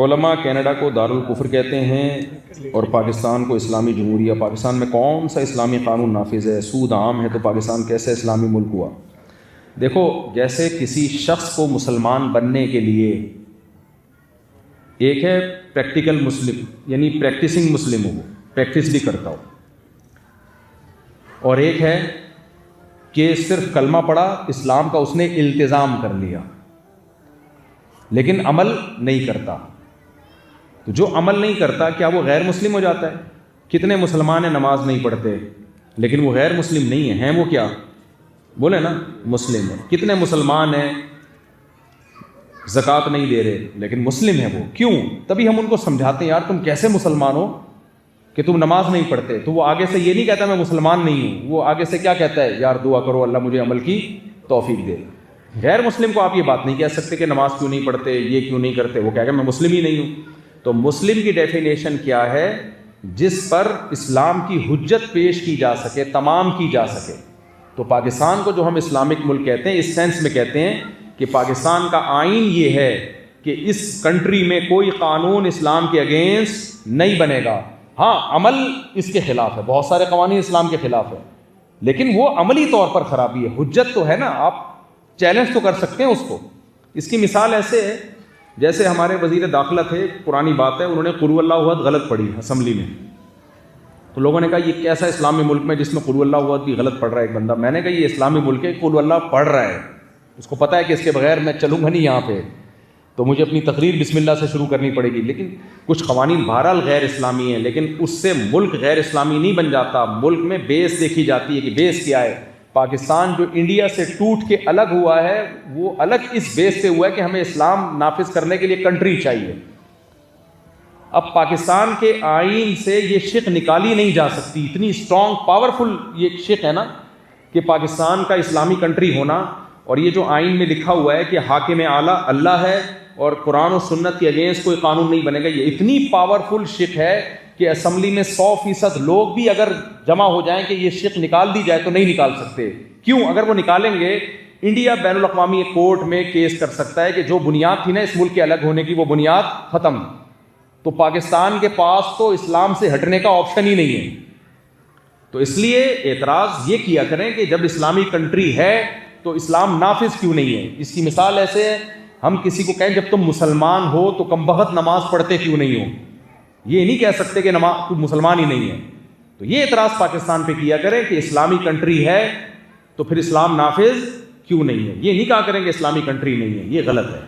علماء کینیڈا کو دارالکفر کہتے ہیں اور پاکستان کو اسلامی جمہوریہ. پاکستان میں کون سا اسلامی قانون نافذ ہے؟ سود عام ہے تو پاکستان کیسے اسلامی ملک ہوا؟ دیکھو، جیسے کسی شخص کو مسلمان بننے کے لیے ایک ہے پریکٹیکل مسلم، یعنی پریکٹسنگ مسلم ہو، پریکٹس بھی کرتا ہو، اور ایک ہے کہ صرف کلمہ پڑھا، اسلام کا اس نے التزام کر لیا لیکن عمل نہیں کرتا. تو جو عمل نہیں کرتا کیا وہ غیر مسلم ہو جاتا ہے؟ کتنے مسلمان ہیں نماز نہیں پڑھتے لیکن وہ غیر مسلم نہیں ہیں وہ کیا بولے نا مسلم ہے. کتنے مسلمان ہیں زکوٰۃ نہیں دے رہے لیکن مسلم ہے وہ. کیوں؟ تبھی ہم ان کو سمجھاتے ہیں یار تم کیسے مسلمان ہو کہ تم نماز نہیں پڑھتے. تو وہ آگے سے یہ نہیں کہتا میں مسلمان نہیں ہوں، وہ آگے سے کیا کہتا ہے؟ یار دعا کرو اللہ مجھے عمل کی توفیق دے. غیر مسلم کو آپ یہ بات نہیں کہہ سکتے کہ نماز کیوں نہیں پڑھتے، یہ کیوں نہیں کرتے. وہ کہہ گا میں مسلم ہی نہیں ہوں. تو مسلم کی ڈیفینیشن کیا ہے؟ جس پر اسلام کی حجت پیش کی جا سکے، تمام کی جا سکے. تو پاکستان کو جو ہم اسلامک ملک کہتے ہیں اس سینس میں کہتے ہیں کہ پاکستان کا آئین یہ ہے کہ اس کنٹری میں کوئی قانون اسلام کے اگینسٹ نہیں بنے گا. ہاں عمل اس کے خلاف ہے، بہت سارے قوانین اسلام کے خلاف ہے لیکن وہ عملی طور پر خرابی ہے. حجت تو ہے نا، آپ چیلنج تو کر سکتے ہیں اس کو. اس کی مثال ایسے ہے جیسے ہمارے وزیر داخلہ تھے، پرانی بات ہے، انہوں نے قل اللہ احد غلط پڑھی اسمبلی میں. تو لوگوں نے کہا یہ کیسا اسلامی ملک میں جس میں قل اللہ احد بھی غلط پڑھ رہا ہے ایک بندہ. میں نے کہا یہ اسلامی ملک ہے، قل اللہ پڑھ رہا ہے، اس کو پتہ ہے کہ اس کے بغیر میں چلوں گا نہیں یہاں پہ، تو مجھے اپنی تقریر بسم اللہ سے شروع کرنی پڑے گی. لیکن کچھ قوانین بہرحال غیر اسلامی ہیں لیکن اس سے ملک غیر اسلامی نہیں بن جاتا. ملک میں بیس دیکھی جاتی ہے کہ بیس کیا ہے. پاکستان جو انڈیا سے ٹوٹ کے الگ ہوا ہے وہ الگ اس بیس پہ ہوا ہے کہ ہمیں اسلام نافذ کرنے کے لیے کنٹری چاہیے. اب پاکستان کے آئین سے یہ شق نکالی نہیں جا سکتی. اتنی اسٹرانگ پاورفل یہ شق ہے نا کہ پاکستان کا اسلامی کنٹری ہونا، اور یہ جو آئین میں لکھا ہوا ہے کہ حاکم اعلیٰ اللہ ہے اور قرآن و سنت کے اگینسٹ کوئی قانون نہیں بنے گا، یہ اتنی پاورفل شق ہے کہ اسمبلی میں 100% لوگ بھی اگر جمع ہو جائیں کہ یہ شق نکال دی جائے تو نہیں نکال سکتے. کیوں؟ اگر وہ نکالیں گے انڈیا بین الاقوامی کورٹ میں کیس کر سکتا ہے کہ جو بنیاد تھی نا اس ملک کے الگ ہونے کی وہ بنیاد ختم. تو پاکستان کے پاس تو اسلام سے ہٹنے کا آپشن ہی نہیں ہے. تو اس لیے اعتراض یہ کیا کریں کہ جب اسلامی کنٹری ہے تو اسلام نافذ کیوں نہیں ہے. اس کی مثال ایسے ہے، ہم کسی کو کہیں جب تم مسلمان ہو تو کم بخت نماز پڑھتے کیوں نہیں ہو. یہ نہیں کہہ سکتے کہ تو مسلمان ہی نہیں ہے. تو یہ اعتراض پاکستان پہ کیا کریں کہ اسلامی کنٹری ہے تو پھر اسلام نافذ کیوں نہیں ہے. یہ نہیں کہا کریں کہ اسلامی کنٹری نہیں ہے، یہ غلط ہے.